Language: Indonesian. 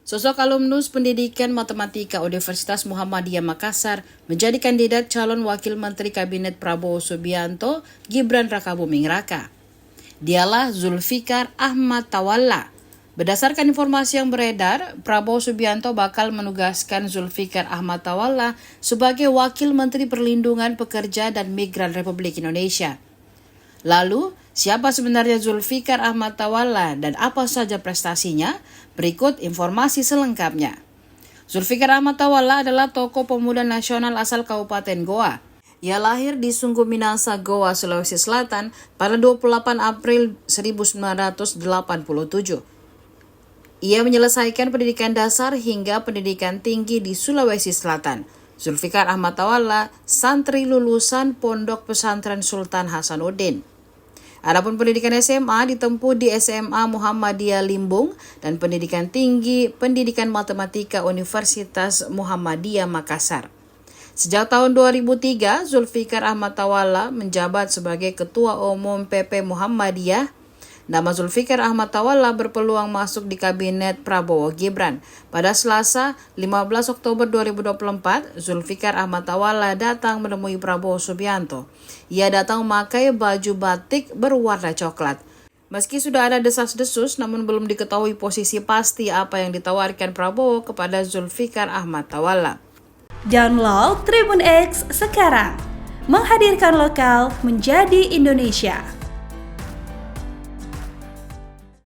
Sosok alumnus pendidikan matematika Universitas Muhammadiyah Makassar menjadi kandidat calon wakil menteri Kabinet Prabowo Subianto Gibran Rakabuming Raka. Dialah Zulfikar Ahmad Tawalla. Berdasarkan informasi yang beredar, Prabowo Subianto bakal menugaskan Zulfikar Ahmad Tawalla sebagai Wakil Menteri Perlindungan Pekerja dan Migran Republik Indonesia. Lalu, siapa sebenarnya Zulfikar Ahmad Tawalla dan apa saja prestasinya? Berikut informasi selengkapnya. Zulfikar Ahmad Tawalla adalah tokoh pemuda nasional asal Kabupaten Goa. Ia lahir di Sungguh Minasa, Goa, Sulawesi Selatan pada 28 April 1987. Ia menyelesaikan pendidikan dasar hingga pendidikan tinggi di Sulawesi Selatan. Zulfikar Ahmad Tawalla, santri lulusan Pondok Pesantren Sultan Hasanuddin. Adapun pendidikan SMA ditempuh di SMA Muhammadiyah Limbung dan pendidikan tinggi Pendidikan Matematika Universitas Muhammadiyah Makassar. Sejak tahun 2003, Zulfikar Ahmad Tawalla menjabat sebagai Ketua Umum PP Muhammadiyah. Nama Zulfikar Ahmad Tawalla berpeluang masuk di Kabinet Prabowo Gibran. Pada Selasa, 15 Oktober 2024, Zulfikar Ahmad Tawalla datang menemui Prabowo Subianto. Ia datang memakai baju batik berwarna coklat. Meski sudah ada desas-desus, namun belum diketahui posisi pasti apa yang ditawarkan Prabowo kepada Zulfikar Ahmad Tawalla. Download Tribun X sekarang, menghadirkan lokal menjadi Indonesia.